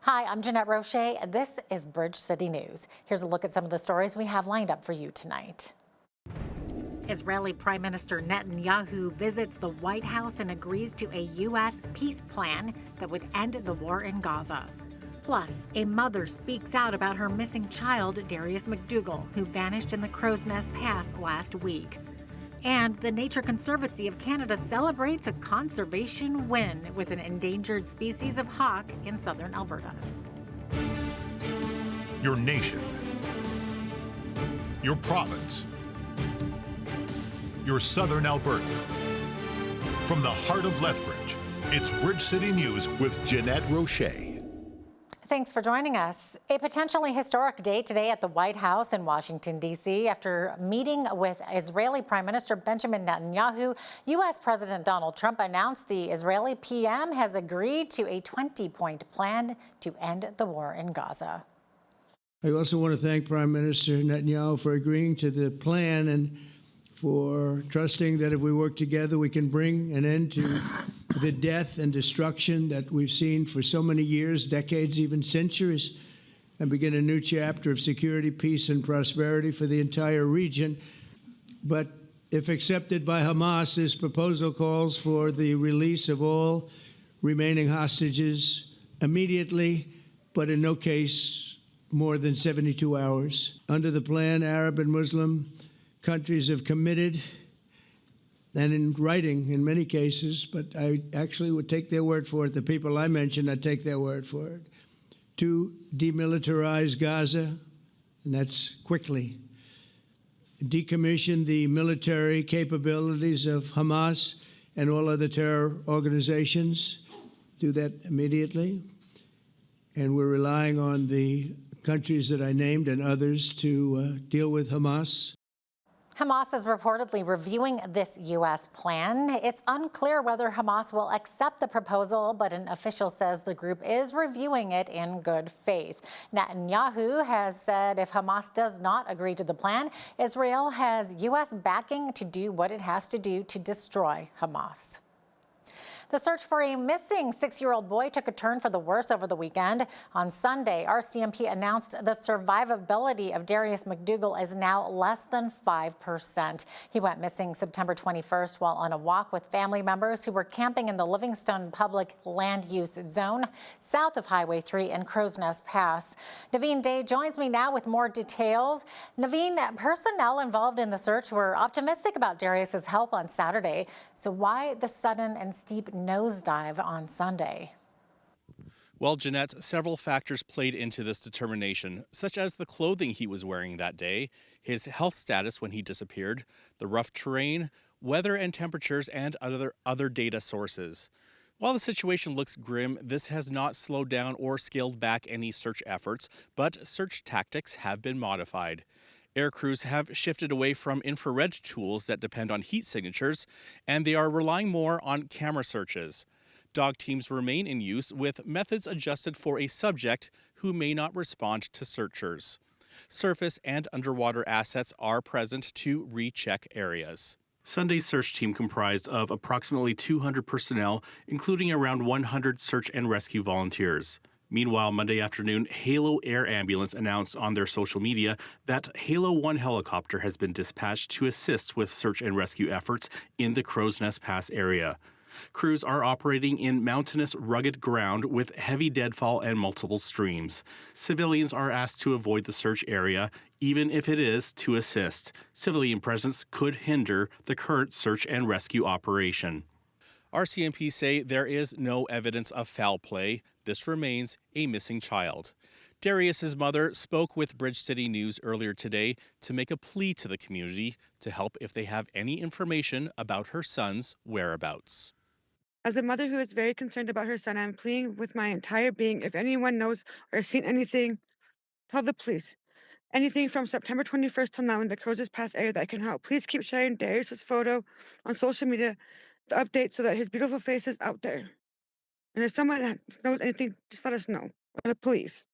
Hi, I'm Jeanette Roche, and this is Bridge City News. Here's a look at some of the stories we have lined up for you tonight. Israeli Prime Minister Netanyahu visits the White House and agrees to a U.S. peace plan that would end the war in Gaza. Plus, a mother speaks out about her missing child, Darius McDougall, who vanished in the Crow's Nest Pass last week. And the Nature Conservancy of Canada celebrates a conservation win with an endangered species of hawk in southern Alberta. Your nation, your province, your southern Alberta. From the heart of Lethbridge, it's Bridge City News with Jeanette Roche. Thanks for joining us. A potentially historic day today at the White House in Washington, D.C. After meeting with Israeli Prime Minister Benjamin Netanyahu, U.S. President Donald Trump announced the Israeli PM has agreed to a 20-point plan to end the war in Gaza. I also want to thank Prime Minister Netanyahu for agreeing to the plan and for trusting that if we work together, we can bring an end to the death and destruction that we've seen for so many years, decades, even centuries, and begin a new chapter of security, peace, and prosperity for the entire region. But if accepted by Hamas, this proposal calls for the release of all remaining hostages immediately, but in no case more than 72 hours. Under the plan, Arab and Muslim countries have committed, and in writing in many cases, but I actually would take their word for it. The people I mentioned, I'd take their word for it, to demilitarize Gaza, and that's quickly. Decommission the military capabilities of Hamas and all other terror organizations. Do that immediately. And we're relying on the countries that I named and others to deal with Hamas. Hamas is reportedly reviewing this U.S. plan. It's unclear whether Hamas will accept the proposal, but an official says the group is reviewing it in good faith. Netanyahu has said if Hamas does not agree to the plan, Israel has U.S. backing to do what it has to do to destroy Hamas. The search for a missing 6-year-old boy took a turn for the worse over the weekend. On Sunday, RCMP announced the survivability of Darius McDougall is now less than 5%. He went missing September 21st while on a walk with family members who were camping in the Livingstone Public Land Use Zone south of Highway 3 and Crow's Nest Pass. Naveen Day joins me now with more details. Naveen, personnel involved in the search were optimistic about Darius's health on Saturday. So why the sudden and steep nosedive on Sunday? Well, Jeanette, several factors played into this determination, such as the clothing he was wearing that day, his health status when he disappeared, the rough terrain, weather and temperatures, and other data sources. While the situation looks grim, this has not slowed down or scaled back any search efforts, but search tactics have been modified. Air crews have shifted away from infrared tools that depend on heat signatures, and they are relying more on camera searches. Dog teams remain in use with methods adjusted for a subject who may not respond to searchers. Surface and underwater assets are present to recheck areas. Sunday's search team comprised of approximately 200 personnel, including around 100 search and rescue volunteers. Meanwhile, Monday afternoon, Halo Air Ambulance announced on their social media that Halo 1 helicopter has been dispatched to assist with search and rescue efforts in the Crow's Nest Pass area. Crews are operating in mountainous, rugged ground with heavy deadfall and multiple streams. Civilians are asked to avoid the search area, even if it is to assist. Civilian presence could hinder the current search and rescue operation. RCMP say there is no evidence of foul play. This remains a missing child. Darius's mother spoke with Bridge City News earlier today to make a plea to the community to help if they have any information about her son's whereabouts. As a mother who is very concerned about her son, I'm pleading with my entire being. If anyone knows or has seen anything, tell the police. Anything from September 21st till now in the Crow's Nest Pass area that can help. Please keep sharing Darius's photo on social media, the update, so that his beautiful face is out there. And if someone knows anything, just let us know. Or the police.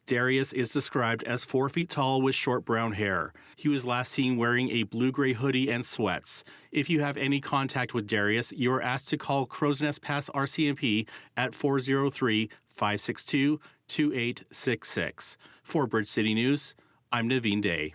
Darius is described as 4 feet tall with short brown hair. He was last seen wearing a blue-gray hoodie and sweats. If you have any contact with Darius, you are asked to call Crow's Nest Pass RCMP at 562-2866. For Bridge City News, I'm Naveen Day.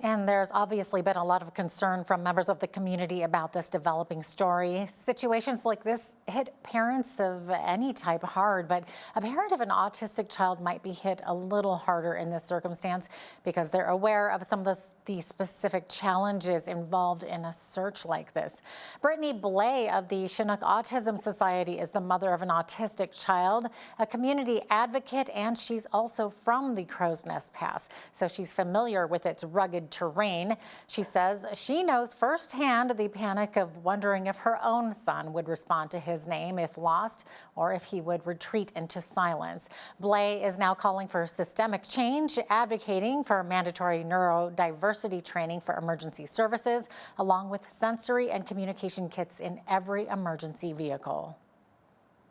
And there's obviously been a lot of concern from members of the community about this developing story. Situations like this hit parents of any type hard, but a parent of an autistic child might be hit a little harder in this circumstance because they're aware of some of the specific challenges involved in a search like this. Brittany Blay of the Chinook Autism Society is the mother of an autistic child, a community advocate, and she's also from the Crow's Nest Pass, so she's familiar with its rugged terrain. She says she knows firsthand the panic of wondering if her own son would respond to his name if lost or if he would retreat into silence. Blay is now calling for systemic change, advocating for mandatory neurodiversity training for emergency services, along with sensory and communication kits in every emergency vehicle.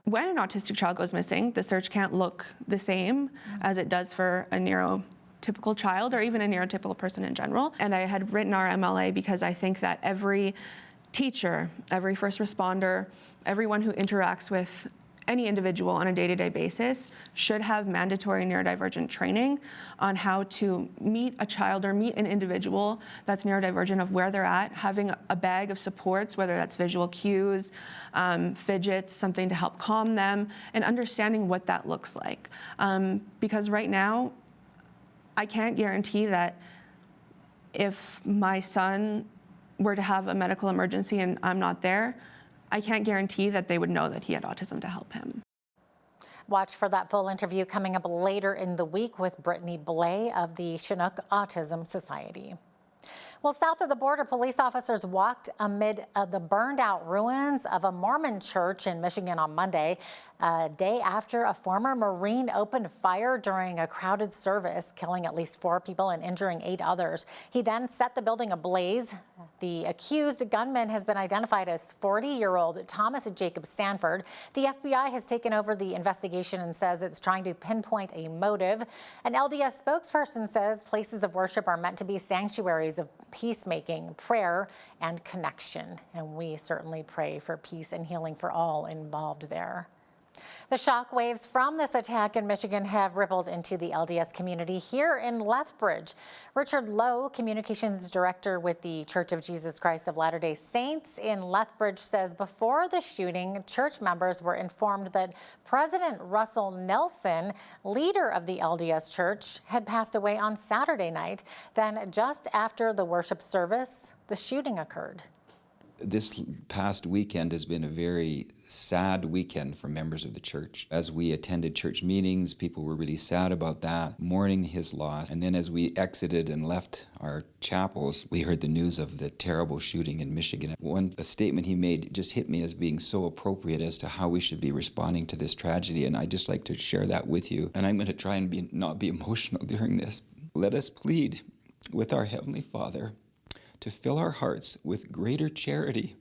When an autistic child goes missing, the search can't look the same as it does for a neurotypical child or even a neurotypical person in general. And I had written our MLA because I think that every teacher, every first responder, everyone who interacts with any individual on a day-to-day basis should have mandatory neurodivergent training on how to meet a child or meet an individual that's neurodivergent of where they're at, having a bag of supports, whether that's visual cues, fidgets, something to help calm them, and understanding what that looks like. Because right now, I can't guarantee that if my son were to have a medical emergency and I'm not there, I can't guarantee that they would know that he had autism to help him. Watch for that full interview coming up later in the week with Brittany Blay of the Chinook Autism Society. Well, south of the border, police officers walked amid the burned out ruins of a Mormon church in Michigan on Monday, a day after a former Marine opened fire during a crowded service, killing at least 4 people and injuring 8 others. He then set the building ablaze. The accused gunman has been identified as 40-year-old Thomas Jacob Sanford. The FBI has taken over the investigation and says it's trying to pinpoint a motive. An LDS spokesperson says places of worship are meant to be sanctuaries of peacemaking, prayer, and connection. And we certainly pray for peace and healing for all involved there. The shockwaves from this attack in Michigan have rippled into the LDS community here in Lethbridge. Richard Lowe, communications director with the Church of Jesus Christ of Latter-day Saints in Lethbridge, says before the shooting, church members were informed that President Russell Nelson, leader of the LDS Church, had passed away on Saturday night. Then just after the worship service, the shooting occurred. This past weekend has been a very sad weekend for members of the church. As we attended church meetings, people were really sad about that, mourning his loss. And then as we exited and left our chapels, we heard the news of the terrible shooting in Michigan. A statement he made just hit me as being so appropriate as to how we should be responding to this tragedy, and I'd just like to share that with you. And I'm going to try and not be emotional during this. Let us plead with our Heavenly Father to fill our hearts with greater charity,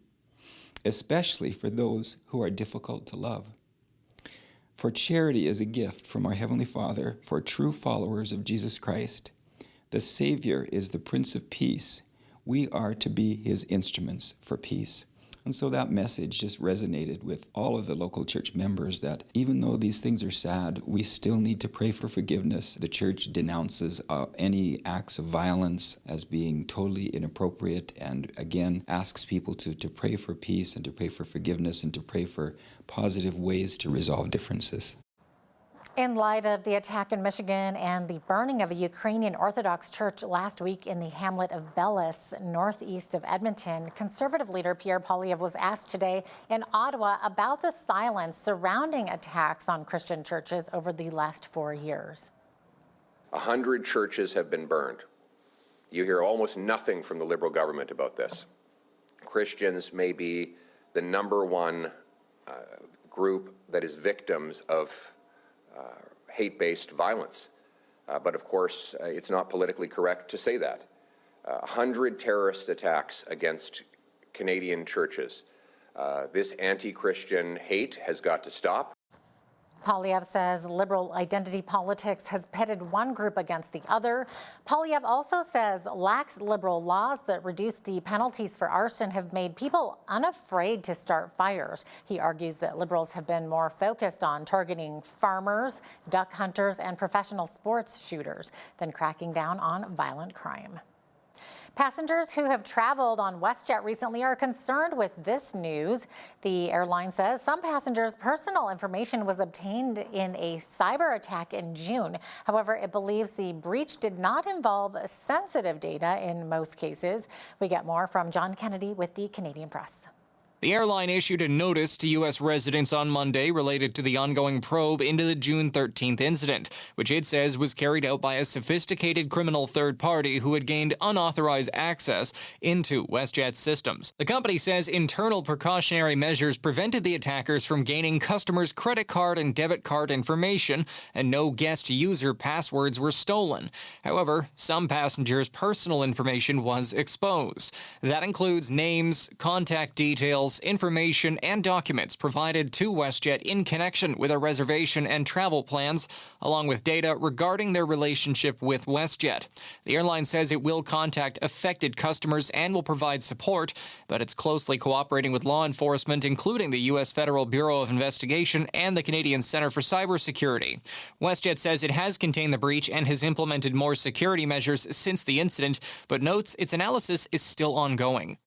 especially for those who are difficult to love. For charity is a gift from our Heavenly Father for true followers of Jesus Christ. The Savior is the Prince of Peace. We are to be His instruments for peace. And so that message just resonated with all of the local church members that even though these things are sad, we still need to pray for forgiveness. The church denounces any acts of violence as being totally inappropriate and again asks people to pray for peace and to pray for forgiveness and to pray for positive ways to resolve differences. In light of the attack in Michigan and the burning of a Ukrainian Orthodox church last week in the hamlet of Bellis, northeast of Edmonton, Conservative leader Pierre Poilievre was asked today in Ottawa about the silence surrounding attacks on Christian churches over the last 4 years. 100 churches have been burned. You hear almost nothing from the Liberal government about this. Christians may be the #1 group that is victims of hate-based violence. But of course, it's not politically correct to say that. 100 terrorist attacks against Canadian churches. This anti-Christian hate has got to stop. Poilievre says liberal identity politics has pitted one group against the other. Poilievre also says lax liberal laws that reduce the penalties for arson have made people unafraid to start fires. He argues that Liberals have been more focused on targeting farmers, duck hunters, and professional sports shooters than cracking down on violent crime. Passengers who have traveled on WestJet recently are concerned with this news. The airline says some passengers' personal information was obtained in a cyber attack in June. However, it believes the breach did not involve sensitive data in most cases. We get more from John Kennedy with the Canadian Press. The airline issued a notice to U.S. residents on Monday related to the ongoing probe into the June 13th incident, which it says was carried out by a sophisticated criminal third party who had gained unauthorized access into WestJet's systems. The company says internal precautionary measures prevented the attackers from gaining customers' credit card and debit card information, and no guest user passwords were stolen. However, some passengers' personal information was exposed. That includes names, contact details, information, and documents provided to WestJet in connection with their reservation and travel plans, along with data regarding their relationship with WestJet. The airline says it will contact affected customers and will provide support, but it's closely cooperating with law enforcement, including the U.S. Federal Bureau of Investigation and the Canadian Centre for Cybersecurity. WestJet says it has contained the breach and has implemented more security measures since the incident, but notes its analysis is still ongoing.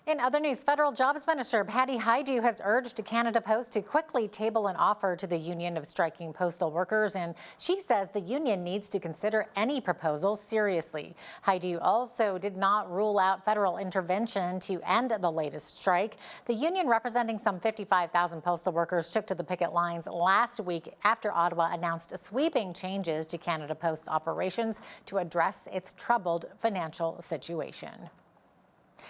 In other news, Federal Jobs Minister Patty Hajdu has urged Canada Post to quickly table an offer to the Union of Striking Postal Workers, and she says the union needs to consider any proposal seriously. Hajdu also did not rule out federal intervention to end the latest strike. The union, representing some 55,000 postal workers, took to the picket lines last week after Ottawa announced sweeping changes to Canada Post's operations to address its troubled financial situation.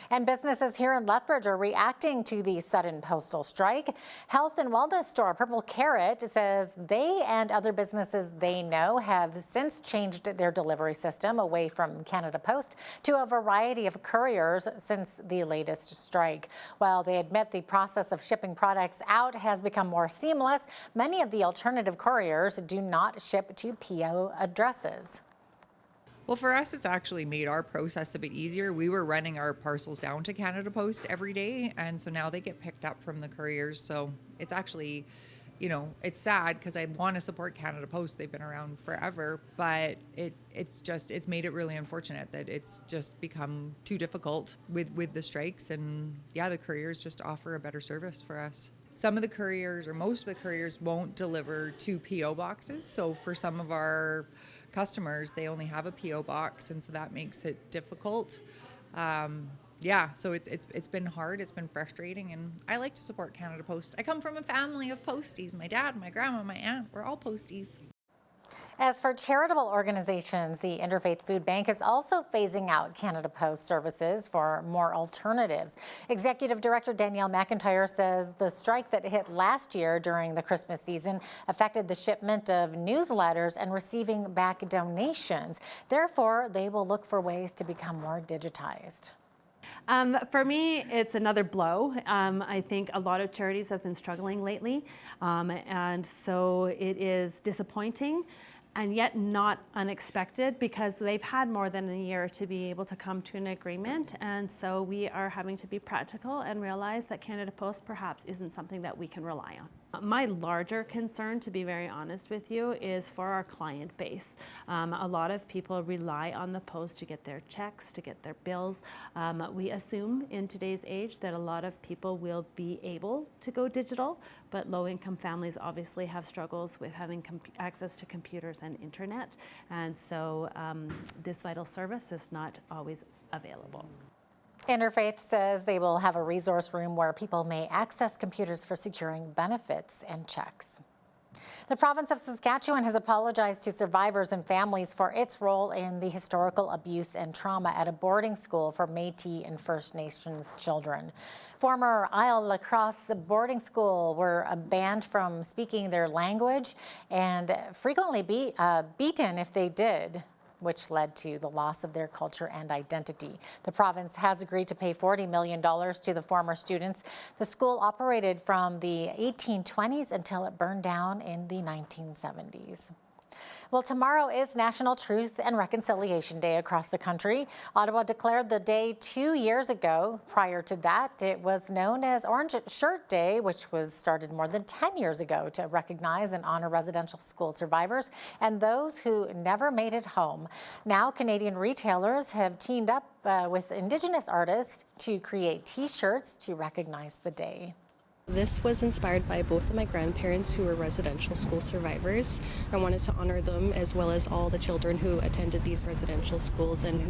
And businesses here in Lethbridge are reacting to the sudden postal strike. Health and wellness store Purple Carrot says they and other businesses they know have since changed their delivery system away from Canada Post to a variety of couriers since the latest strike. While they admit the process of shipping products out has become more seamless, many of the alternative couriers do not ship to PO addresses. Well, for us, it's actually made our process a bit easier. We were running our parcels down to Canada Post every day, and so now they get picked up from the couriers. So it's actually, it's sad because I want to support Canada Post. They've been around forever, but it's made it really unfortunate that it's just become too difficult with the strikes. And yeah, the couriers just offer a better service for us. Some of the couriers, or most of the couriers, won't deliver to PO boxes. So for some of our customers, they only have a PO box, and so that makes it difficult. So it's been hard, it's been frustrating, and I like to support Canada Post. I come from a family of posties. My dad, my grandma, my aunt, we're all posties. As for charitable organizations, the Interfaith Food Bank is also phasing out Canada Post services for more alternatives. Executive Director Danielle McIntyre says the strike that hit last year during the Christmas season affected the shipment of newsletters and receiving back donations. Therefore, they will look for ways to become more digitized. For me, it's another blow. I think a lot of charities have been struggling lately, and so it is disappointing and yet not unexpected because they've had more than a year to be able to come to an agreement, and so we are having to be practical and realize that Canada Post perhaps isn't something that we can rely on. My larger concern, to be very honest with you, is for our client base. A lot of people rely on the post to get their checks, to get their bills. We assume in today's age that a lot of people will be able to go digital, but low-income families obviously have struggles with having access to computers and internet, and so this vital service is not always available. Interfaith says they will have a resource room where people may access computers for securing benefits and checks. The province of Saskatchewan has apologized to survivors and families for its role in the historical abuse and trauma at a boarding school for Métis and First Nations children. Former Isle La Crosse boarding school were banned from speaking their language and frequently beaten if they did. which led to the loss of their culture and identity. The province has agreed to pay $40 million to the former students. The school operated from the 1820s until it burned down in the 1970s. Well, tomorrow is National Truth and Reconciliation Day across the country. Ottawa declared the day 2 years ago. Prior to that, it was known as Orange Shirt Day, which was started more than 10 years ago to recognize and honor residential school survivors and those who never made it home. Now, Canadian retailers have teamed up with Indigenous artists to create T-shirts to recognize the day. This was inspired by both of my grandparents who were residential school survivors. I wanted to honor them as well as all the children who attended these residential schools and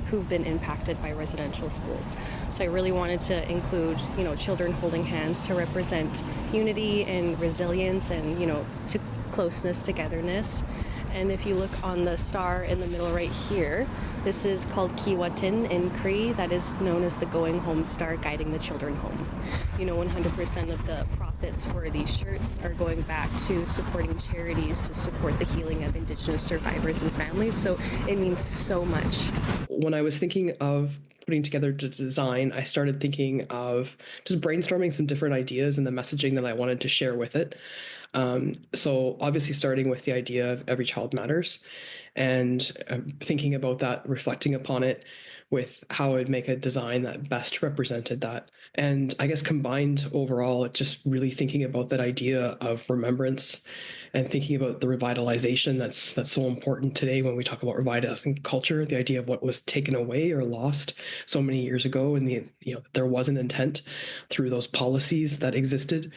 who've been impacted by residential schools. So I really wanted to include, children holding hands to represent unity and resilience and, to closeness, togetherness. And if you look on the star in the middle right here, this is called Kiwatin in Cree, that is known as the Going Home Star, guiding the children home. 100% of the profits for these shirts are going back to supporting charities to support the healing of Indigenous survivors and families, so it means so much. When I was thinking of putting together the design, I started thinking of just brainstorming some different ideas and the messaging that I wanted to share with it. So obviously starting with the idea of every child matters and thinking about that, reflecting upon it with how I'd make a design that best represented that. And I guess combined overall, just really thinking about that idea of remembrance and thinking about the revitalization that's so important today when we talk about revitalizing culture, the idea of what was taken away or lost so many years ago, and there was an intent through those policies that existed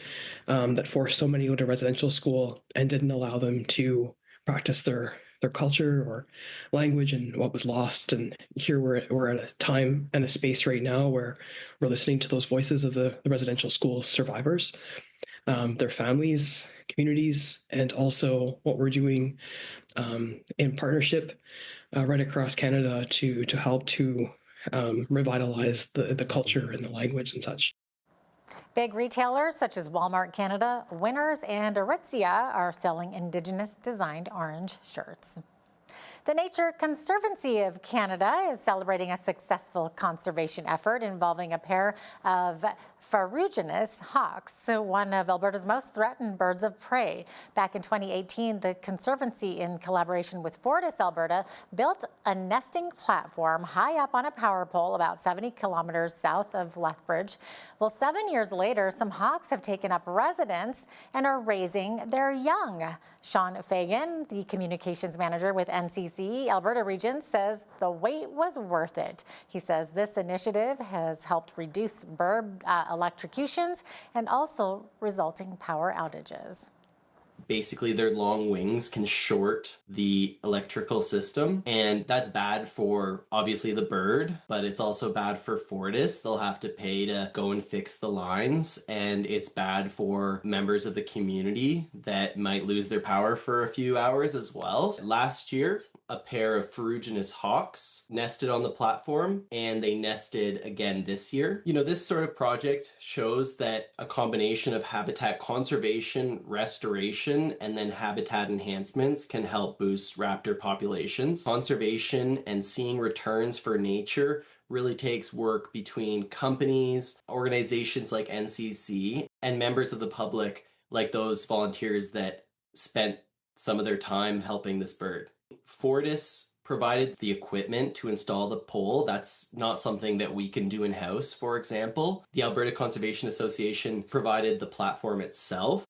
that forced so many to go to residential school and didn't allow them to practice their culture or language, and what was lost. And here we're at a time and a space right now where we're listening to those voices of the residential school survivors, their families, communities, and also what we're doing in partnership right across Canada to help to revitalize the culture and the language and such. Big retailers such as Walmart Canada, Winners, and Aritzia are selling Indigenous-designed orange shirts. The Nature Conservancy of Canada is celebrating a successful conservation effort involving a pair of ferruginous hawks, one of Alberta's most threatened birds of prey. Back in 2018, the Conservancy, in collaboration with Fortis Alberta, built a nesting platform high up on a power pole about 70 kilometers south of Lethbridge. Well, 7 years later, some hawks have taken up residence and are raising their young. Sean Fagan, the communications manager with NCC Alberta Region, says the wait was worth it. He says this initiative has helped reduce bird electrocutions and also resulting power outages. Basically, their long wings can short the electrical system, and that's bad for obviously the bird, but it's also bad for Fortis. They'll have to pay to go and fix the lines, and it's bad for members of the community that might lose their power for a few hours as well. Last year, a pair of ferruginous hawks nested on the platform, and they nested again this year. This sort of project shows that a combination of habitat conservation, restoration, and then habitat enhancements can help boost raptor populations. Conservation and seeing returns for nature really takes work between companies, organizations like NCC, and members of the public like those volunteers that spent some of their time helping this bird. Fortis provided the equipment to install the pole. That's not something that we can do in-house, for example. The Alberta Conservation Association provided the platform itself.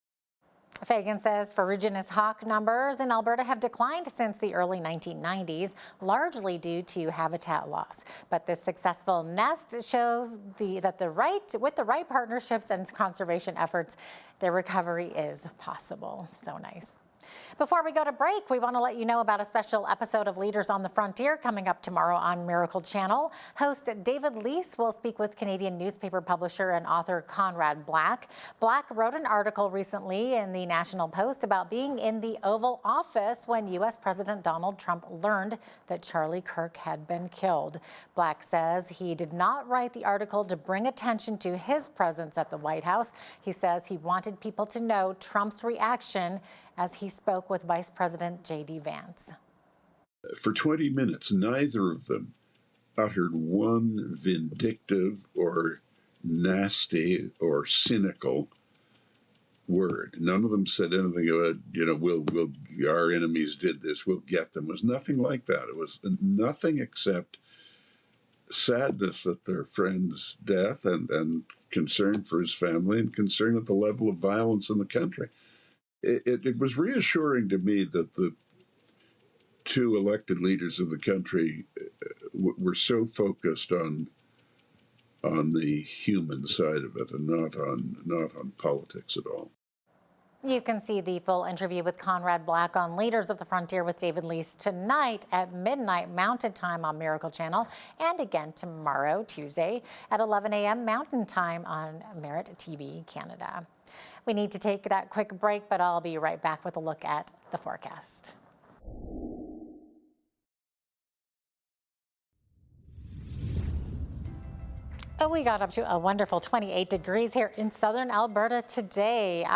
Fagan says ferruginous hawk numbers in Alberta have declined since the early 1990s, largely due to habitat loss. But this successful nest shows that with the right partnerships and conservation efforts, their recovery is possible. So nice. Before we go to break, we want to let you know about a special episode of Leaders on the Frontier coming up tomorrow on Miracle Channel. Host David Leese will speak with Canadian newspaper publisher and author Conrad Black. Black wrote an article recently in the National Post about being in the Oval Office when U.S. President Donald Trump learned that Charlie Kirk had been killed. Black says he did not write the article to bring attention to his presence at the White House. He says he wanted people to know Trump's reaction as he spoke with Vice President J.D. Vance. For 20 minutes, neither of them uttered one vindictive or nasty or cynical word. None of them said anything about, we'll our enemies did this, we'll get them. It was nothing like that. It was nothing except sadness at their friend's death and concern for his family and concern at the level of violence in the country. It was reassuring to me that the two elected leaders of the country were so focused on the human side of it and not on politics at all. You can see the full interview with Conrad Black on Leaders of the Frontier with David Lease tonight at midnight Mountain Time on Miracle Channel, and again tomorrow, Tuesday, at 11 a.m. Mountain Time on Merit TV Canada. We need to take that quick break, but I'll be right back with a look at the forecast. Oh, we got up to a wonderful 28 degrees here in southern Alberta today.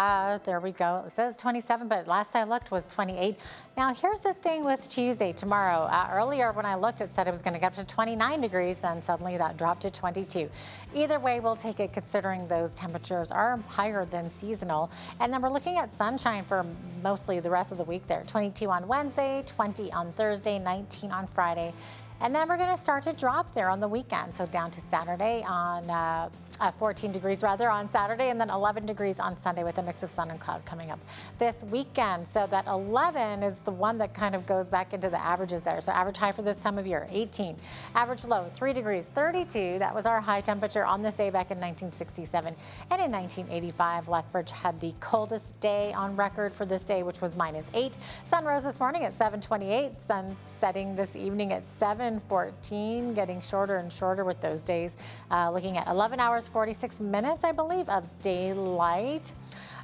There we go. It says 27, but last I looked was 28. Now, here's the thing with Tuesday, tomorrow. Earlier when I looked, it said it was going to get up to 29 degrees. Then suddenly that dropped to 22. Either way, we'll take it considering those temperatures are higher than seasonal. And then we're looking at sunshine for mostly the rest of the week there. 22 on Wednesday, 20 on Thursday, 19 on Friday. And then we're going to start to drop there on the weekend. So down to Saturday on 14 degrees rather on Saturday, and then 11 degrees on Sunday with a mix of sun and cloud coming up this weekend. So that 11 is the one that kind of goes back into the averages there. So average high for this time of year, 18. Average low, 3 degrees, 32. That was our high temperature on this day back in 1967. And in 1985, Lethbridge had the coldest day on record for this day, which was -8. Sun rose this morning at 7:28. Sun setting this evening at 7:14, getting shorter and shorter with those days. Looking at 11 hours, 46 minutes, I believe, of daylight.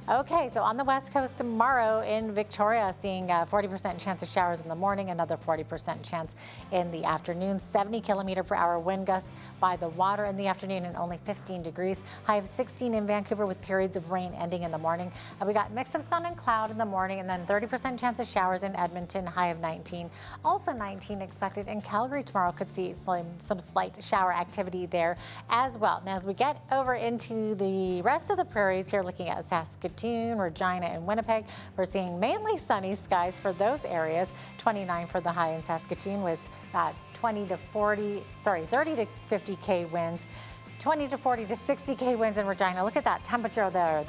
Okay, so on the West Coast tomorrow in Victoria, seeing a 40% chance of showers in the morning, another 40% chance in the afternoon, 70-kilometer-per-hour wind gusts by the water in the afternoon, and only 15 degrees. High of 16 in Vancouver with periods of rain ending in the morning. We got a mix of sun and cloud in the morning, and then 30% chance of showers in Edmonton, high of 19. Also 19 expected in Calgary tomorrow. Could see some slight shower activity there as well. Now, as we get over into the rest of the prairies here, looking at Saskatoon, Regina, and Winnipeg, we're seeing mainly sunny skies for those areas. 29 for the high in Saskatoon with 30 to 50K winds. 20 to 40 to 60K winds in Regina. Look at that temperature there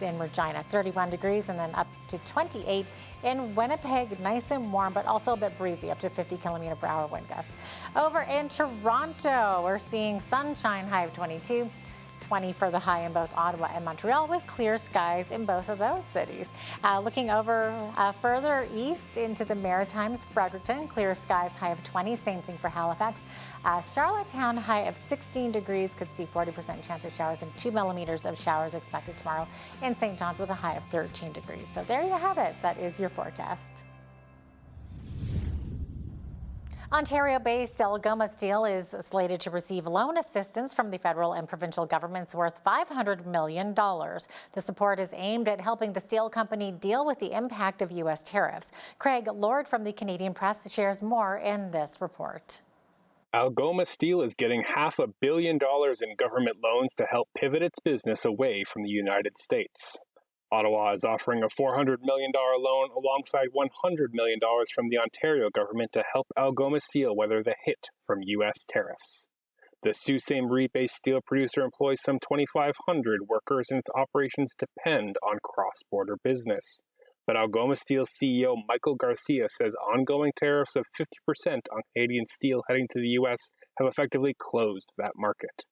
in Regina, 31 degrees, and then up to 28 in Winnipeg. Nice and warm, but also a bit breezy, up to 50-kilometer-per-hour wind gusts. Over in Toronto, we're seeing sunshine, high of 22. 20 for the high in both Ottawa and Montreal, with clear skies in both of those cities. Looking over further east into the Maritimes, Fredericton, clear skies, high of 20. Same thing for Halifax. Charlottetown, high of 16 degrees, could see 40% chance of showers and 2 millimeters of showers expected tomorrow. In St. John's with a high of 13 degrees. So there you have it. That is your forecast. Ontario-based Algoma Steel is slated to receive loan assistance from the federal and provincial governments worth $500 million. The support is aimed at helping the steel company deal with the impact of U.S. tariffs. Craig Lord from the Canadian Press shares more in this report. Algoma Steel is getting $500 million in government loans to help pivot its business away from the United States. Ottawa is offering a $400 million loan alongside $100 million from the Ontario government to help Algoma Steel weather the hit from U.S. tariffs. The Sault Ste. Marie-based steel producer employs some 2,500 workers, and its operations depend on cross-border business. But Algoma Steel's CEO Michael Garcia says ongoing tariffs of 50% on Canadian steel heading to the U.S. have effectively closed that market.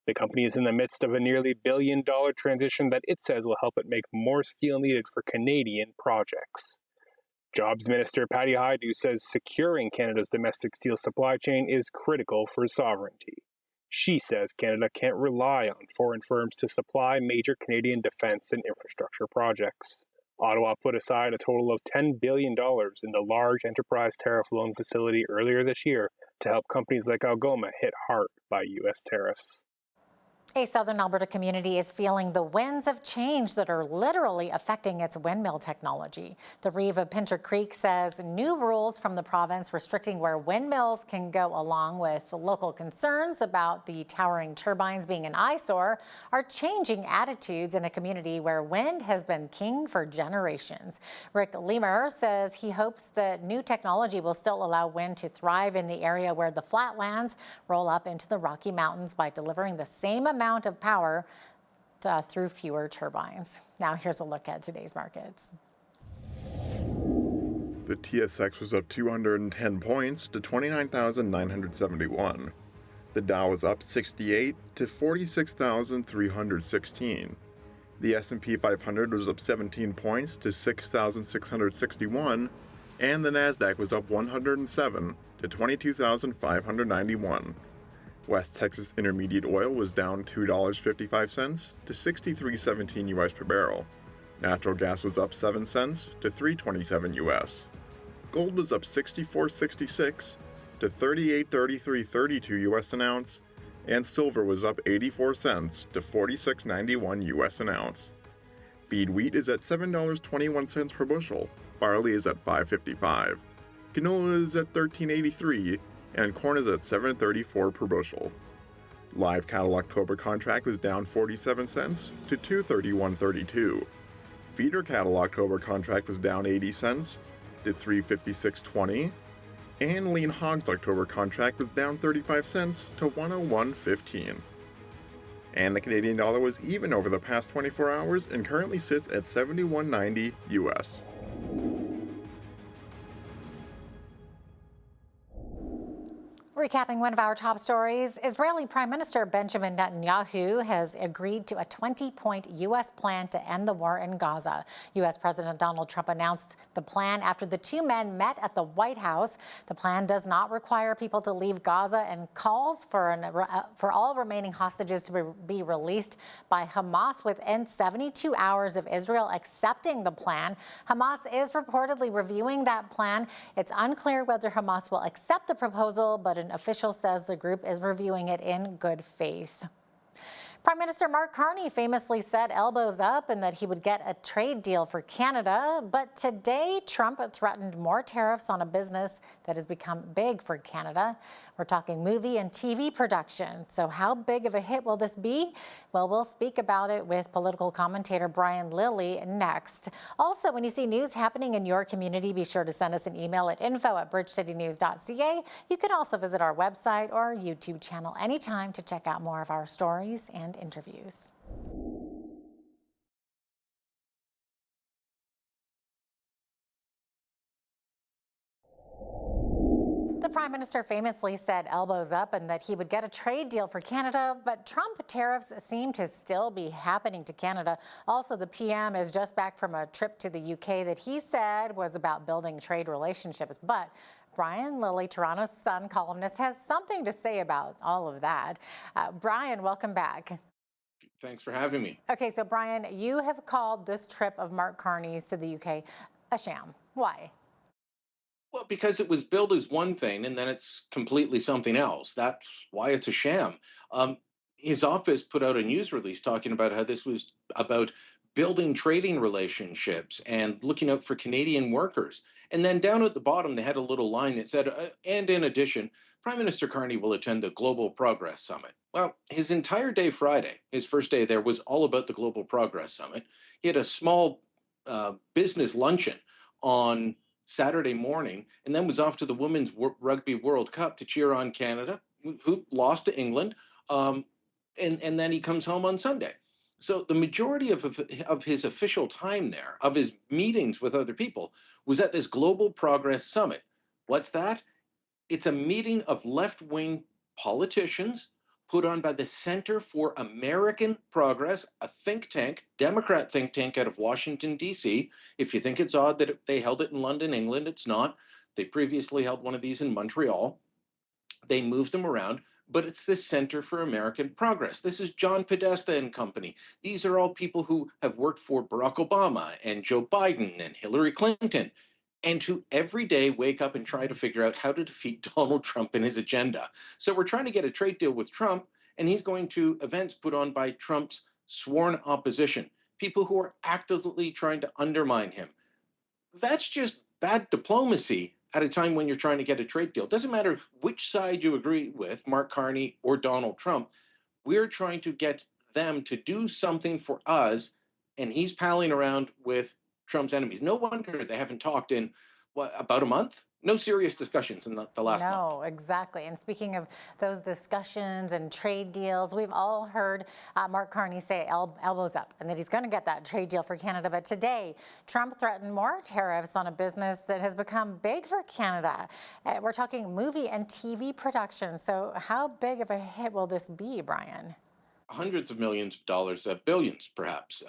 The company is in the midst of a nearly $1 billion transition that it says will help it make more steel needed for Canadian projects. Jobs Minister Patty Hajdu says securing Canada's domestic steel supply chain is critical for sovereignty. She says Canada can't rely on foreign firms to supply major Canadian defense and infrastructure projects. Ottawa put aside a total of $10 billion in the large enterprise tariff loan facility earlier this year to help companies like Algoma hit hard by U.S. tariffs. A southern Alberta community is feeling the winds of change that are literally affecting its windmill technology. The Reeve of Pincher Creek says new rules from the province restricting where windmills can go, along with local concerns about the towering turbines being an eyesore, are changing attitudes in a community where wind has been king for generations. Rick Lemer says he hopes that new technology will still allow wind to thrive in the area where the flatlands roll up into the Rocky Mountains by delivering the same amount of power through fewer turbines. Now here's a look at today's markets. The TSX was up 210 points to 29,971. The Dow was up 68 to 46,316. The S&P 500 was up 17 points to 6,661, and the Nasdaq was up 107 to 22,591. West Texas Intermediate oil was down $2.55 to $63.17 US per barrel. Natural gas was up 7 cents to $3.27 US. Gold was up 64.66 to $38.3332 US an ounce, and silver was up 84 cents to $46.91 US an ounce. Feed wheat is at $7.21 per bushel. Barley is at $5.55. Canola is at $13.83. And corn is at $7.34 per bushel. Live cattle October contract was down 47 cents to $231.32. Feeder cattle October contract was down 80 cents to $356.20. And lean hogs October contract was down 35 cents to $101.15. And the Canadian dollar was even over the past 24 hours and currently sits at $71.90 US. Recapping one of our top stories, Israeli Prime Minister Benjamin Netanyahu has agreed to a 20-point U.S. plan to end the war in Gaza. U.S. President Donald Trump announced the plan after the two men met at the White House. The plan does not require people to leave Gaza and calls for all remaining hostages to be released by Hamas within 72 hours of Israel accepting the plan. Hamas is reportedly reviewing that plan. It's unclear whether Hamas will accept the proposal, but an official says the group is reviewing it in good faith. Prime Minister Mark Carney famously said elbows up and that he would get a trade deal for Canada. But today, Trump threatened more tariffs on a business that has become big for Canada. We're talking movie and TV production. So how big of a hit will this be? Well, we'll speak about it with political commentator Brian Lilly next. Also, when you see news happening in your community, be sure to send us an email at info@bridgecitynews.ca. You can also visit our website or YouTube channel anytime to check out more of our stories and interviews. The Prime Minister famously said elbows up and that he would get a trade deal for Canada, but Trump tariffs seem to still be happening to Canada. Also, the PM is just back from a trip to the UK that he said was about building trade relationships. But Brian Lilly, Toronto Sun columnist, has something to say about all of that. Brian, welcome back. Thanks for having me. Okay, so Brian, you have called this trip of Mark Carney's to the UK a sham. Why? Well, because it was billed as one thing and then it's completely something else. That's why it's a sham. His office put out a news release talking about how this was about building trading relationships and looking out for Canadian workers. And then down at the bottom, they had a little line that said, and in addition, Prime Minister Carney will attend the Global Progress Summit. Well, his entire day Friday, his first day there, was all about the Global Progress Summit. He had a small business luncheon on Saturday morning, and then was off to the Women's Rugby World Cup to cheer on Canada, who lost to England, and then he comes home on Sunday. So the majority of his official time there, of his meetings with other people, was at this Global Progress Summit. What's that? It's a meeting of left-wing politicians put on by the Center for American Progress, a think tank, Democrat think tank out of Washington, D.C. If you think it's odd that they held it in London, England, it's not. They previously held one of these in Montreal. They moved them around, but it's the Center for American Progress. This is John Podesta and company. These are all people who have worked for Barack Obama and Joe Biden and Hillary Clinton, and who every day wake up and try to figure out how to defeat Donald Trump and his agenda. So we're trying to get a trade deal with Trump, and he's going to events put on by Trump's sworn opposition, people who are actively trying to undermine him. That's just bad diplomacy at a time when you're trying to get a trade deal. Doesn't matter which side you agree with, Mark Carney or Donald Trump, we're trying to get them to do something for us, and he's palling around with Trump's enemies. No wonder they haven't talked in, what, about a month? No serious discussions in the last month. No, exactly. And speaking of those discussions and trade deals, we've all heard Mark Carney say elbows up and that he's going to get that trade deal for Canada. But today, Trump threatened more tariffs on a business that has become big for Canada. We're talking movie and TV production. So how big of a hit will this be, Brian? Hundreds of millions of dollars, billions perhaps.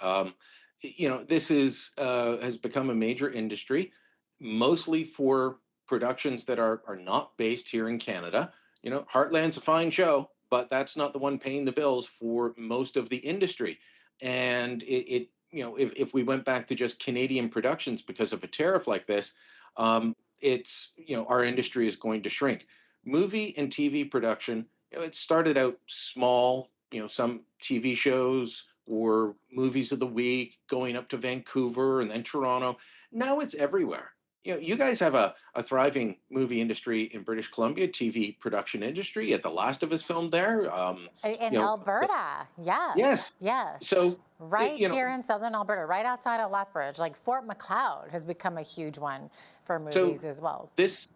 This has become a major industry, mostly for productions that are not based here in Canada. Heartland's a fine show, but that's not the one paying the bills for most of the industry. And if we went back to just Canadian productions because of a tariff like this, our industry is going to shrink. Movie and TV production, it started out small. Some TV shows or movies of the week going up to Vancouver and then Toronto. Now it's everywhere. You guys have a thriving movie industry in British Columbia, TV production industry. At The Last of Us filmed there. In Alberta, yes. So here in southern Alberta, right outside of Lethbridge, like Fort McLeod has become a huge one for movies as well. This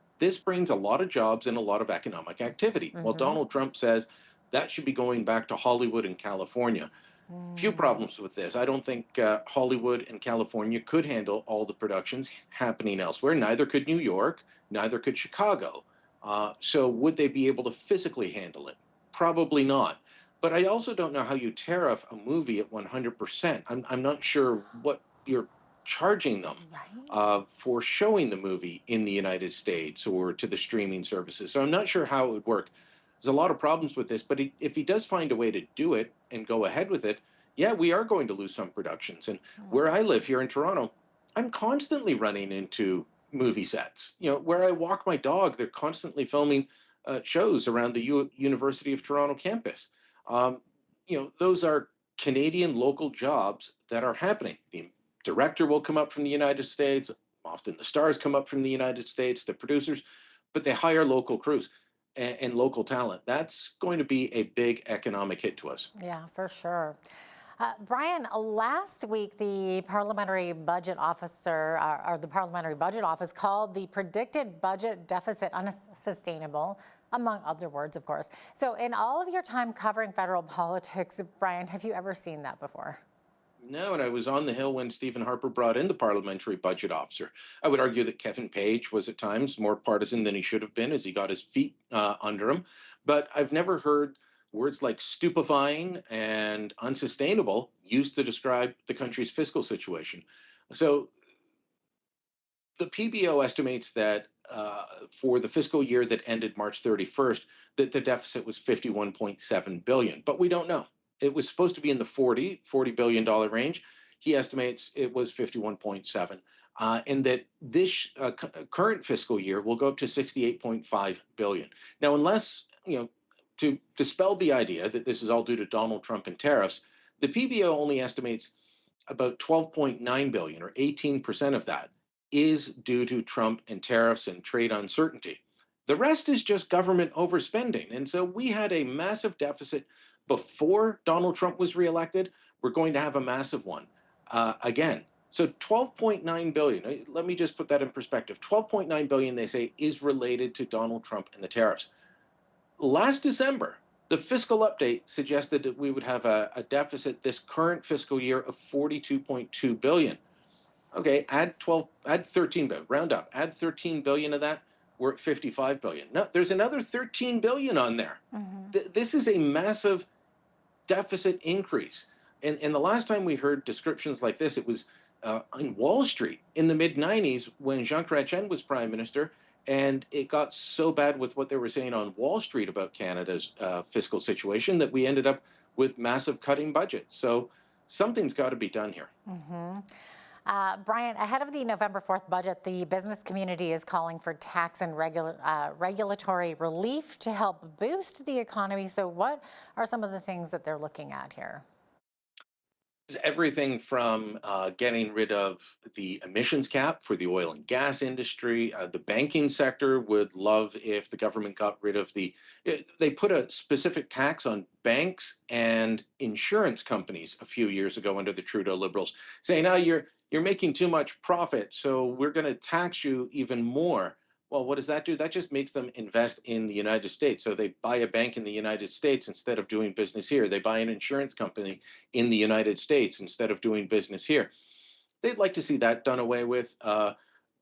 brings a lot of jobs and a lot of economic activity. Well, Donald Trump says that should be going back to Hollywood and California. Few problems with this. I don't think Hollywood and California could handle all the productions happening elsewhere. Neither could New York, neither could Chicago. So would they be able to physically handle it? Probably not. But I also don't know how you tariff a movie at 100%. I'm not sure what you're charging them for showing the movie in the United States or to the streaming services. So I'm not sure how it would work. There's a lot of problems with this, but if he does find a way to do it and go ahead with it, yeah, we are going to lose some productions. And where I live here in Toronto, I'm constantly running into movie sets. Where I walk my dog, they're constantly filming shows around the University of Toronto campus. Those are Canadian local jobs that are happening. The director will come up from the United States. Often the stars come up from the United States, the producers, but they hire local crews and local talent. That's going to be a big economic hit to us. Yeah, for sure. Brian, last week the Parliamentary Budget Officer, or the Parliamentary Budget Office, called the predicted budget deficit unsustainable, among other words, of course. So in all of your time covering federal politics, Brian, have you ever seen that before? No, and I was on the Hill when Stephen Harper brought in the Parliamentary Budget Officer. I would argue that Kevin Page was at times more partisan than he should have been as he got his feet under him. But I've never heard words like stupefying and unsustainable used to describe the country's fiscal situation. So the PBO estimates that for the fiscal year that ended March 31st, that the deficit was $51.7 billion, but we don't know. It was supposed to be in the $40 billion range. He estimates it was 51.7, and that this current fiscal year will go up to 68.5 billion. Now, unless, to dispel the idea that this is all due to Donald Trump and tariffs, the PBO only estimates about 12.9 billion, or 18% of that, is due to Trump and tariffs and trade uncertainty. The rest is just government overspending. And so we had a massive deficit before Donald Trump was reelected. We're going to have a massive one again. So 12.9 billion, let me just put that in perspective. 12.9 billion, they say, is related to Donald Trump and the tariffs. Last December, the fiscal update suggested that we would have a deficit this current fiscal year of 42.2 billion. Okay, add 13 billion, round up, add 13 billion of that, we're at 55 billion. No, there's another 13 billion on there. This is a massive deficit increase. And the last time we heard descriptions like this, it was on Wall Street in the mid-90s when Jean Chrétien was prime minister, and it got so bad with what they were saying on Wall Street about Canada's fiscal situation that we ended up with massive cutting budgets. So something's got to be done here. Brian, ahead of the November 4th budget, the business community is calling for tax and regulatory relief to help boost the economy. So what are some of the things that they're looking at here? Everything from getting rid of the emissions cap for the oil and gas industry. The banking sector would love if the government got rid of they put a specific tax on banks and insurance companies a few years ago under the Trudeau Liberals, saying, "Now you're making too much profit, so we're going to tax you even more." Well, what does that do? That just makes them invest in the United States. So they buy a bank in the United States instead of doing business here. They buy an insurance company in the United States instead of doing business here. They'd like to see that done away with.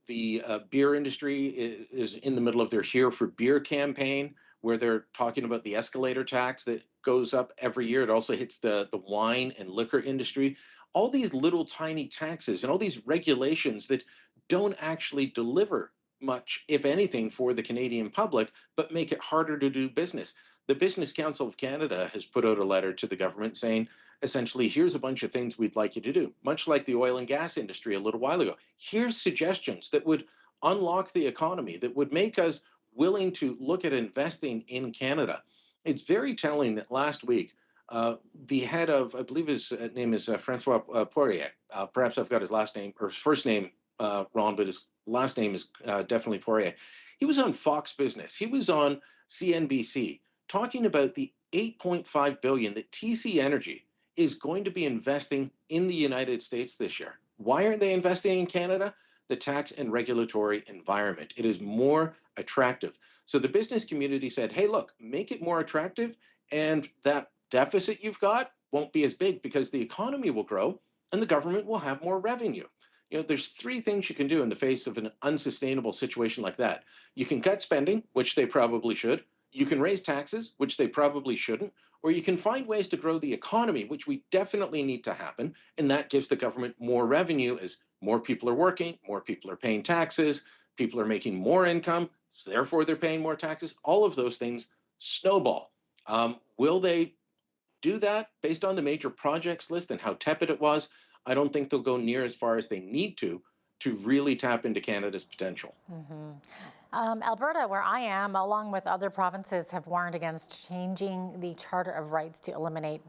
The beer industry is in the middle of their Here for Beer campaign, where they're talking about the escalator tax that goes up every year. It also hits the wine and liquor industry. All these little tiny taxes and all these regulations that don't actually deliver much, if anything, for the Canadian public, but make it harder to do business. The Business Council of Canada has put out a letter to the government saying, essentially, here's a bunch of things we'd like you to do, much like the oil and gas industry a little while ago. Here's suggestions that would unlock the economy, that would make us willing to look at investing in Canada. It's very telling that last week, the head of, I believe his name is Francois Poirier. Perhaps I've got his last name or his first name wrong, but his last name is definitely Poirier. He was on Fox Business. He was on CNBC talking about the 8.5 billion that TC Energy is going to be investing in the United States this year. Why aren't they investing in Canada? The tax and regulatory environment. It is more attractive. So the business community said, hey, look, make it more attractive, and that deficit you've got won't be as big because the economy will grow and the government will have more revenue. There's three things you can do in the face of an unsustainable situation like that. You can cut spending, which they probably should. You can raise taxes, which they probably shouldn't. Or you can find ways to grow the economy, which we definitely need to happen. And that gives the government more revenue as more people are working, more people are paying taxes, people are making more income, so therefore they're paying more taxes. All of those things snowball. Will they do that based on the major projects list and how tepid it was? I don't think they'll go near as far as they need to really tap into Canada's potential. Alberta, where I am, along with other provinces, have warned against changing the Charter of Rights to eliminate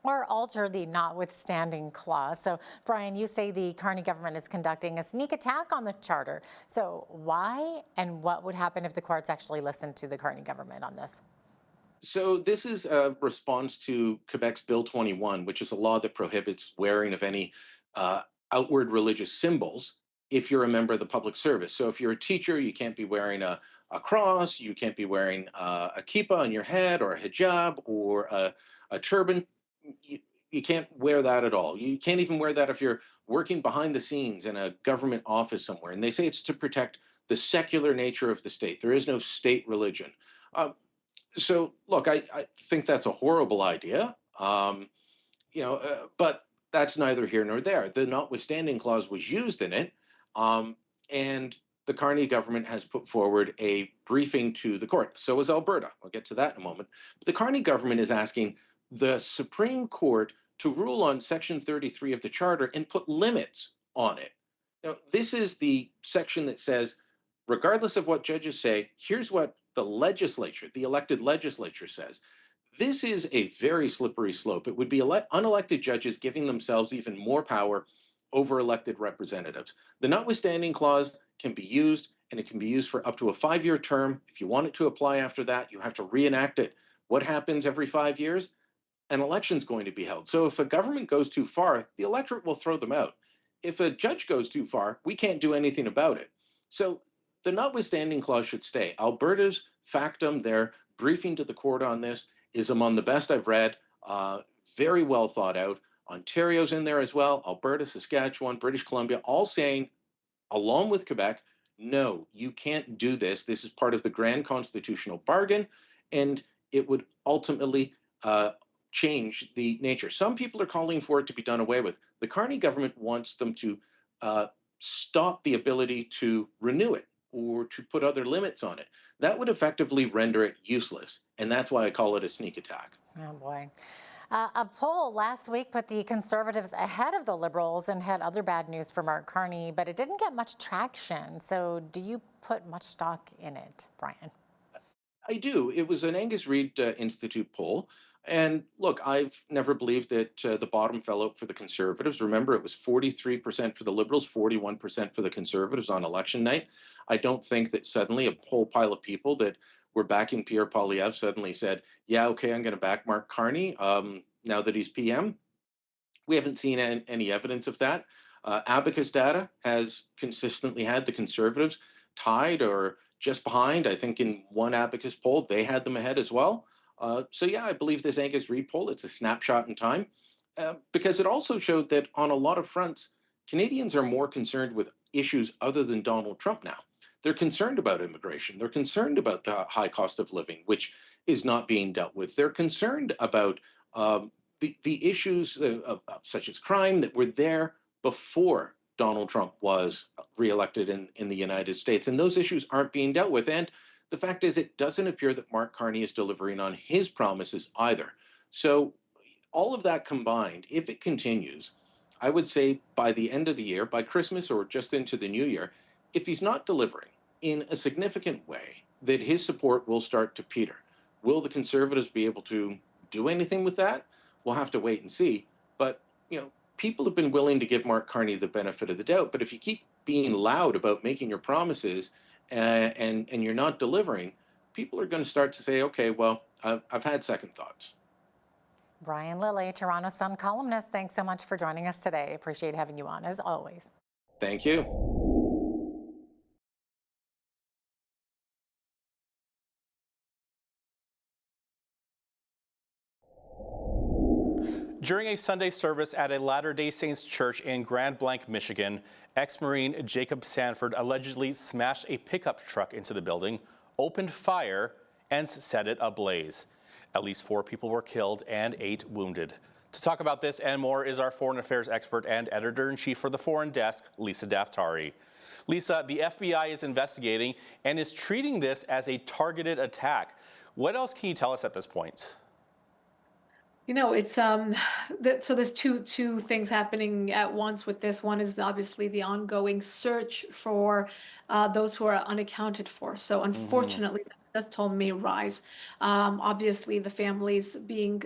or alter the notwithstanding clause. So, Brian, you say the Carney government is conducting a sneak attack on the Charter. So why and what would happen if the courts actually listened to the Carney government on this? So this is a response to Quebec's Bill 21, which is a law that prohibits wearing of any outward religious symbols if you're a member of the public service. So if you're a teacher, you can't be wearing a cross, you can't be wearing a kippah on your head or a hijab or a turban. You can't wear that at all. You can't even wear that if you're working behind the scenes in a government office somewhere. And they say it's to protect the secular nature of the state. There is no state religion. So, look, I think that's a horrible idea, but that's neither here nor there. The notwithstanding clause was used in it, and the Carney government has put forward a briefing to the court. So is Alberta. We'll get to that in a moment. But the Carney government is asking the Supreme Court to rule on Section 33 of the Charter and put limits on it. Now, this is the section that says, regardless of what judges say, here's what the legislature, the elected legislature says. This is a very slippery slope. It would be unelected judges giving themselves even more power over elected representatives. The notwithstanding clause can be used, and it can be used for up to a 5-year term. If you want it to apply after that, you have to reenact it. What happens every 5 years? An election's going to be held. So if a government goes too far, the electorate will throw them out. If a judge goes too far, we can't do anything about it. So the notwithstanding clause should stay. Alberta's factum, their briefing to the court on this, is among the best I've read. Very well thought out. Ontario's in there as well. Alberta, Saskatchewan, British Columbia, all saying, along with Quebec, no, you can't do this. This is part of the grand constitutional bargain, and it would ultimately change the nature. Some people are calling for it to be done away with. The Carney government wants them to stop the ability to renew it or to put other limits on it. That would effectively render it useless. And that's why I call it a sneak attack. Oh, boy. A poll last week put the Conservatives ahead of the Liberals and had other bad news for Mark Carney, but it didn't get much traction. So do you put much stock in it, Brian? I do. It was an Angus Reid Institute poll. And look, I've never believed that the bottom fell out for the Conservatives. Remember, it was 43% for the Liberals, 41% for the Conservatives on election night. I don't think that suddenly a whole pile of people that were backing Pierre Poilievre suddenly said, yeah, okay, I'm going to back Mark Carney now that he's PM. We haven't seen any evidence of that. Abacus data has consistently had the Conservatives tied or just behind. I think in one Abacus poll, they had them ahead as well. So yeah, I believe this Angus Reid poll, it's a snapshot in time because it also showed that on a lot of fronts, Canadians are more concerned with issues other than Donald Trump now. They're concerned about immigration. They're concerned about the high cost of living, which is not being dealt with. They're concerned about the issues such as crime that were there before Donald Trump was reelected in the United States. And those issues aren't being dealt with. And the fact is, it doesn't appear that Mark Carney is delivering on his promises either. So all of that combined, if it continues, I would say by the end of the year, by Christmas or just into the new year, if he's not delivering in a significant way, that his support will start to peter. Will the Conservatives be able to do anything with that? We'll have to wait and see. But, people have been willing to give Mark Carney the benefit of the doubt. But if you keep being loud about making your promises and you're not delivering, people are going to start to say, okay, well, I've had second thoughts. Brian Lilley, Toronto Sun columnist, thanks so much for joining us today. Appreciate having you on, as always. Thank you. During a Sunday service at a Latter-day Saints church in Grand Blanc, Michigan, ex-Marine Jacob Sanford allegedly smashed a pickup truck into the building, opened fire, and set it ablaze. At least 4 people were killed and 8 wounded. To talk about this and more is our foreign affairs expert and editor-in-chief for the Foreign Desk, Lisa Daftari. Lisa, the FBI is investigating and is treating this as a targeted attack. What else can you tell us at this point? It's so there's two things happening at once with this. One is obviously the ongoing search for those who are unaccounted for. So unfortunately, the death toll may rise. Obviously, the families being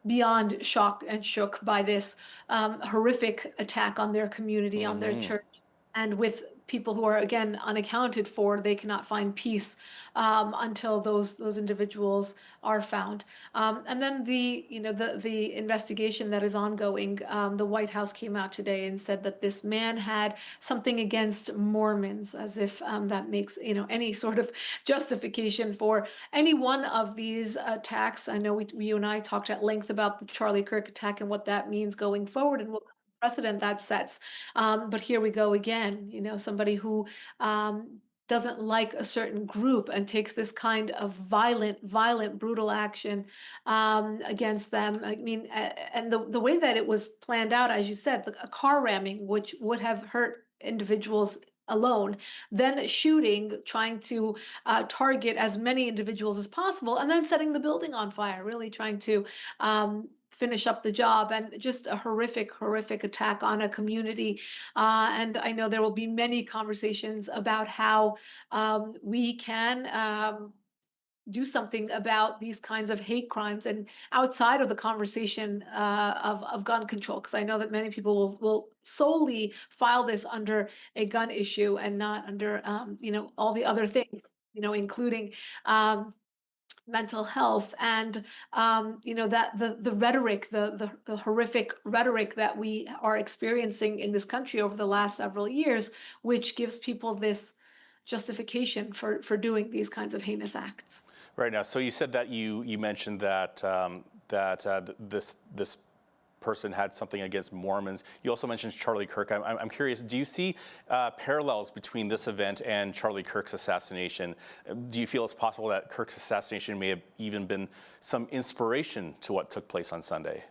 beyond shock and shook by this horrific attack on their community, on their church, and with people who are again unaccounted for, they cannot find peace until those individuals are found. And then the investigation that is ongoing. The White House came out today and said that this man had something against Mormons, as if that makes any sort of justification for any one of these attacks. I know you and I talked at length about the Charlie Kirk attack and what that means going forward, and what precedent that sets. But here we go again, somebody who doesn't like a certain group and takes this kind of violent, brutal action against them. I mean, and the way that it was planned out, as you said, a car ramming, which would have hurt individuals alone, then shooting, trying to target as many individuals as possible, and then setting the building on fire, really trying to finish up the job, and just a horrific attack on a community. And I know there will be many conversations about how we can do something about these kinds of hate crimes and outside of the conversation of gun control, because I know that many people will solely file this under a gun issue and not under all the other things, including mental health and that the rhetoric, the horrific rhetoric that we are experiencing in this country over the last several years, which gives people this justification for doing these kinds of heinous acts. Right now, so you said that you mentioned that this person had something against Mormons. You also mentioned Charlie Kirk. I'm curious, do you see parallels between this event and Charlie Kirk's assassination? Do you feel it's possible that Kirk's assassination may have even been some inspiration to what took place on Sunday?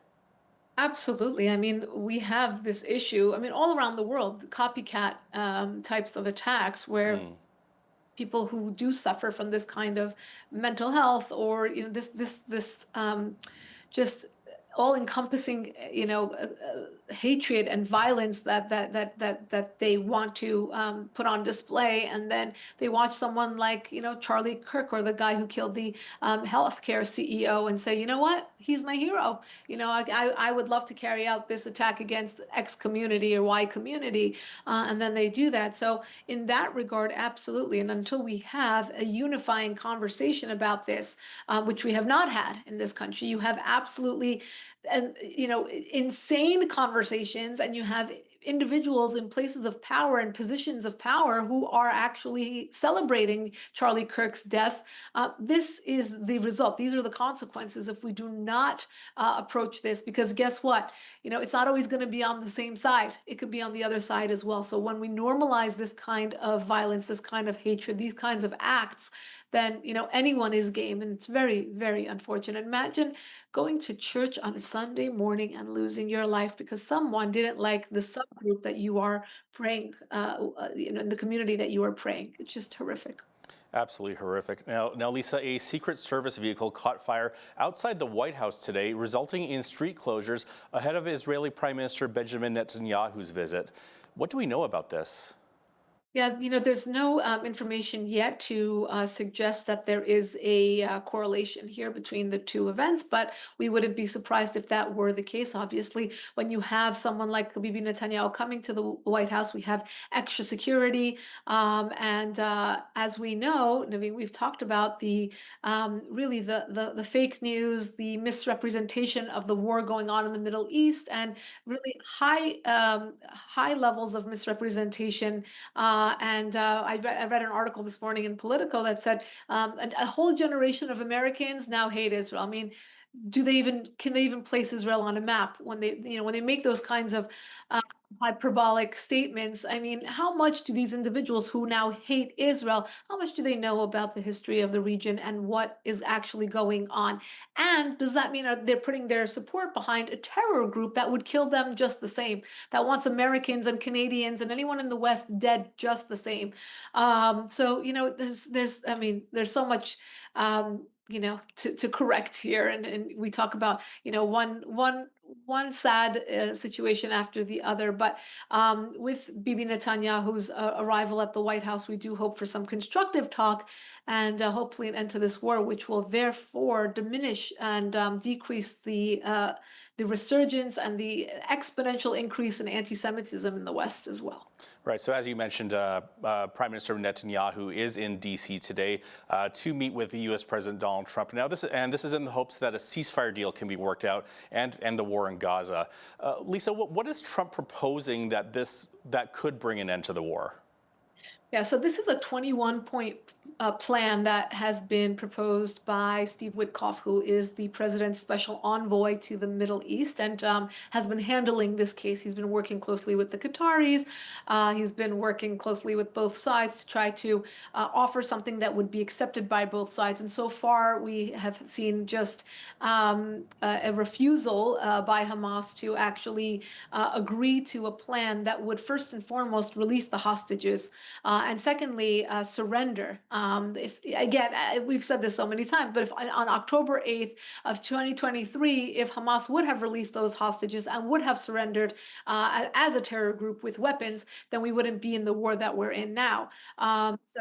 Absolutely. I mean, we have this issue, all around the world, copycat types of attacks where people who do suffer from this kind of mental health or this just all-encompassing, hatred and violence that they want to put on display, and then they watch someone like Charlie Kirk, or the guy who killed the healthcare CEO, and say, you know what, he's my hero. I would love to carry out this attack against X community or Y community, and then they do that. So in that regard, absolutely. And until we have a unifying conversation about this, which we have not had in this country, you have absolutely insane conversations, and you have individuals in places of power and positions of power who are actually celebrating Charlie Kirk's death. This is the result. These are the consequences if we do not approach this, because guess what? It's not always going to be on the same side. It could be on the other side as well. So when we normalize this kind of violence, this kind of hatred, these kinds of acts, then anyone is game, and it's very, very unfortunate. Imagine going to church on a Sunday morning and losing your life because someone didn't like the subgroup that you are praying, in the community that you are praying. It's just horrific. Absolutely horrific. Now, Lisa, a Secret Service vehicle caught fire outside the White House today, resulting in street closures ahead of Israeli Prime Minister Benjamin Netanyahu's visit. What do we know about this? Yeah, there's no information yet to suggest that there is a correlation here between the two events, but we wouldn't be surprised if that were the case. Obviously, when you have someone like Bibi Netanyahu coming to the White House, we have extra security. And as we know, Naveen, we've talked about the really the fake news, the misrepresentation of the war going on in the Middle East, and really high levels of misrepresentation. I read an article this morning in Politico that said a whole generation of Americans now hate Israel. I mean, can they even place Israel on a map when they make those kinds of hyperbolic statements? I mean, how much do these individuals who now hate Israel, how much do they know about the history of the region and what is actually going on? And does that mean they're putting their support behind a terror group that would kill them just the same, that wants Americans and Canadians and anyone in the West dead just the same? So there's so much to correct here, and we talk about one sad situation after the other. But with Bibi Netanyahu's arrival at the White House, we do hope for some constructive talk and hopefully an end to this war, which will therefore diminish and decrease the resurgence and the exponential increase in anti-Semitism in the West as well. Right. So as you mentioned, Prime Minister Netanyahu is in D.C. today to meet with the U.S. President Donald Trump. Now, this is in the hopes that a ceasefire deal can be worked out and end the war in Gaza. Lisa, what is Trump proposing that could bring an end to the war? Yeah, so this is a 21-point plan that has been proposed by Steve Witkoff, who is the president's special envoy to the Middle East and has been handling this case. He's been working closely with the Qataris. He's been working closely with both sides to try to offer something that would be accepted by both sides. And so far, we have seen just a refusal by Hamas to actually agree to a plan that would first and foremost release the hostages. And secondly, surrender. We've said this so many times, but if on October 8th of 2023, if Hamas would have released those hostages and would have surrendered as a terror group with weapons, then we wouldn't be in the war that we're in now. It's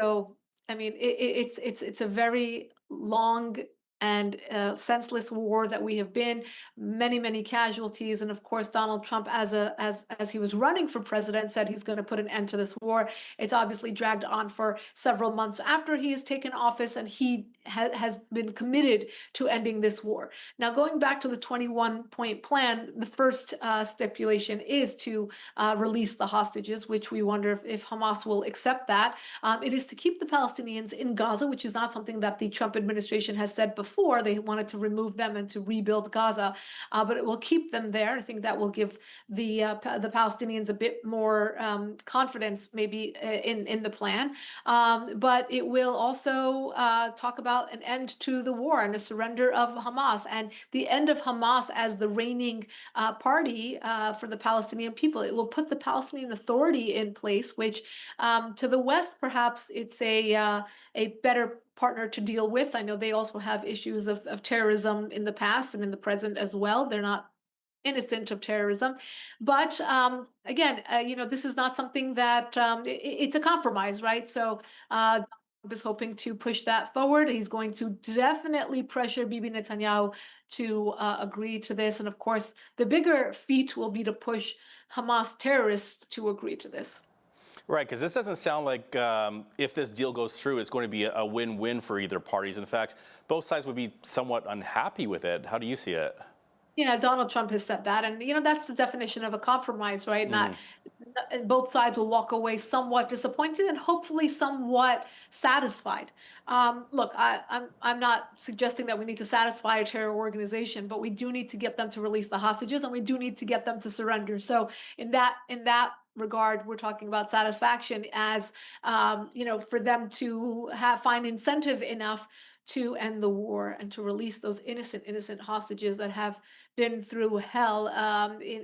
a very long and senseless war that we have been, many casualties, and of course Donald Trump, as he was running for president, said he's going to put an end to this war. It's obviously dragged on for several months after he has taken office, and he has been committed to ending this war. Now, going back to the 21-point plan, the first stipulation is to release the hostages, which we wonder if Hamas will accept that. It is to keep the Palestinians in Gaza, which is not something that the Trump administration has said before. They wanted to remove them and to rebuild Gaza, but it will keep them there. I think that will give the Palestinians a bit more confidence, maybe in the plan. But it will also talk about an end to the war and a surrender of Hamas and the end of Hamas as the reigning party for the Palestinian people. It will put the Palestinian Authority in place, which to the West, perhaps it's a better partner to deal with. I know they also have issues of terrorism in the past and in the present as well. They're not innocent of terrorism. But again, this is not something that it's a compromise, right? So Trump is hoping to push that forward. He's going to definitely pressure Bibi Netanyahu to agree to this. And of course, the bigger feat will be to push Hamas terrorists to agree to this. Right, because this doesn't sound like if this deal goes through, it's going to be a win-win for either parties. In fact, both sides would be somewhat unhappy with it. How do you see it? Yeah, Donald Trump has said that, and that's the definition of a compromise, right? Not both sides will walk away somewhat disappointed and hopefully somewhat satisfied. Look, I'm not suggesting that we need to satisfy a terror organization, but we do need to get them to release the hostages, and we do need to get them to surrender. So in that regard, we're talking about satisfaction as for them to find incentive enough to end the war and to release those innocent hostages that have been through hell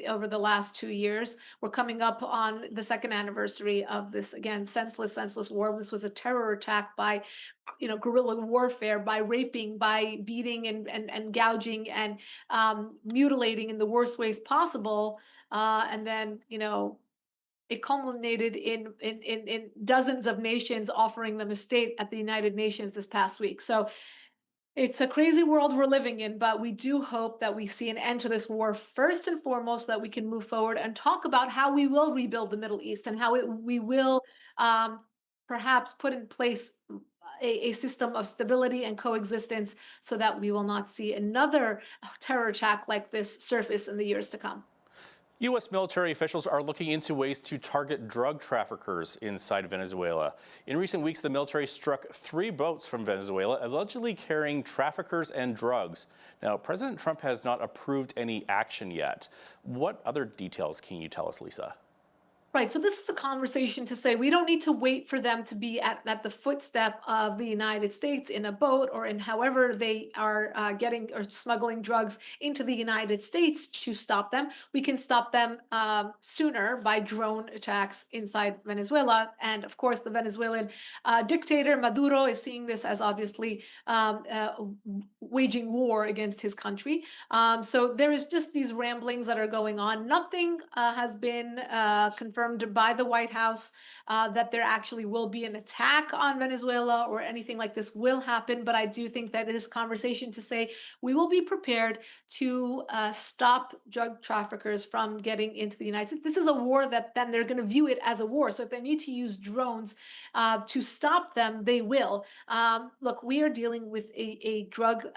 over the last 2 years. We're coming up on the second anniversary of this, again, senseless war. This was a terror attack by, guerrilla warfare, by raping, by beating and gouging and mutilating in the worst ways possible. And then, it culminated in dozens of nations offering them a state at the United Nations this past week. So it's a crazy world we're living in, but we do hope that we see an end to this war first and foremost, that we can move forward and talk about how we will rebuild the Middle East and how we will perhaps put in place a system of stability and coexistence so that we will not see another terror attack like this surface in the years to come. U.S. military officials are looking into ways to target drug traffickers inside Venezuela. In recent weeks, the military struck 3 boats from Venezuela, allegedly carrying traffickers and drugs. Now, President Trump has not approved any action yet. What other details can you tell us, Lisa? Right. So this is a conversation to say we don't need to wait for them to be at the footstep of the United States in a boat or in however they are getting or smuggling drugs into the United States to stop them. We can stop them sooner by drone attacks inside Venezuela. And of course, the Venezuelan dictator Maduro is seeing this as obviously waging war against his country. So there is just these ramblings that are going on. Nothing has been confirmed by the White House that there actually will be an attack on Venezuela or anything like this will happen. But I do think that it is a conversation to say we will be prepared to stop drug traffickers from getting into the United States. This is a war that then they're going to view it as a war. So if they need to use drones to stop them, they will. Look, we are dealing with a drug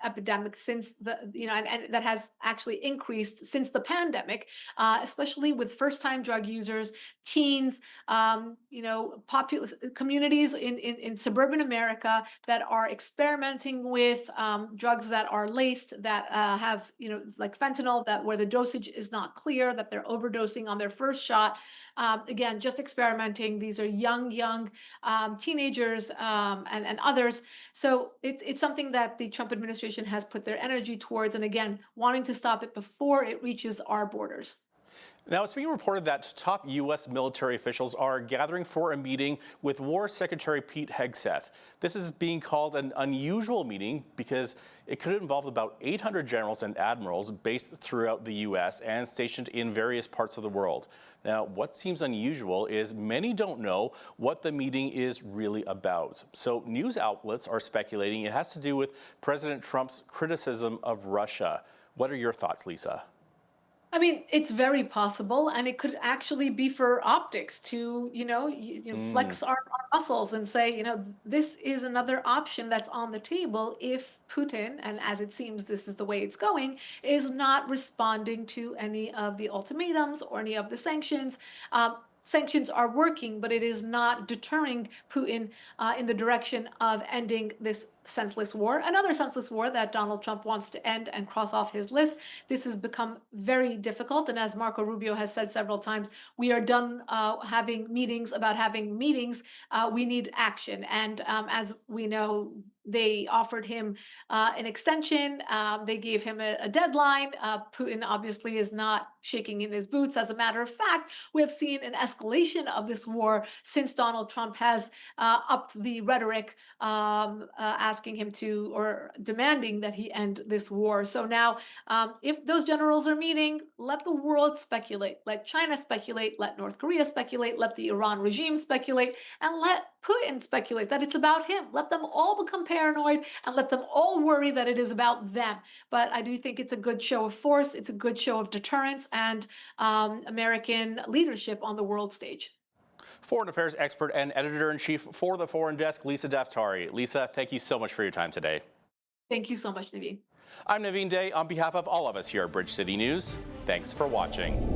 epidemic since and that has actually increased since the pandemic, especially with first-time drug users, teens, populous communities in suburban America that are experimenting with drugs that are laced, that have, like fentanyl, that where the dosage is not clear, that they're overdosing on their first shot. Again, just experimenting. These are young teenagers and others. So it's something that the Trump administration has put their energy towards, and again, wanting to stop it before it reaches our borders. Now, it's being reported that top U.S. military officials are gathering for a meeting with War Secretary Pete Hegseth. This is being called an unusual meeting because it could involve about 800 generals and admirals based throughout the U.S. and stationed in various parts of the world. Now, what seems unusual is many don't know what the meeting is really about. So news outlets are speculating it has to do with President Trump's criticism of Russia. What are your thoughts, Lisa? I mean, it's very possible, and it could actually be for optics to, flex our muscles and say, this is another option that's on the table if Putin, and as it seems this is the way it's going, is not responding to any of the ultimatums or any of the sanctions. Sanctions are working, but it is not deterring Putin in the direction of ending this senseless war, another senseless war that Donald Trump wants to end and cross off his list. This has become very difficult. And as Marco Rubio has said several times, we are done having meetings about having meetings. We need action. And as we know, They offered him an extension. They gave him a deadline. Putin obviously is not shaking in his boots. As a matter of fact, we have seen an escalation of this war since Donald Trump has upped the rhetoric, asking him to, or demanding that he end this war. So now, if those generals are meeting, let the world speculate. Let China speculate. Let North Korea speculate. Let the Iran regime speculate. And let Putin speculate that it's about him. Let them all become paranoid and let them all worry that it is about them. But I do think it's a good show of force. It's a good show of deterrence and American leadership on the world stage. Foreign affairs expert and editor-in-chief for the Foreign Desk, Lisa Daftari. Lisa, thank you so much for your time today. Thank you so much, Naveen. I'm Naveen Day. On behalf of all of us here at Bridge City News, thanks for watching.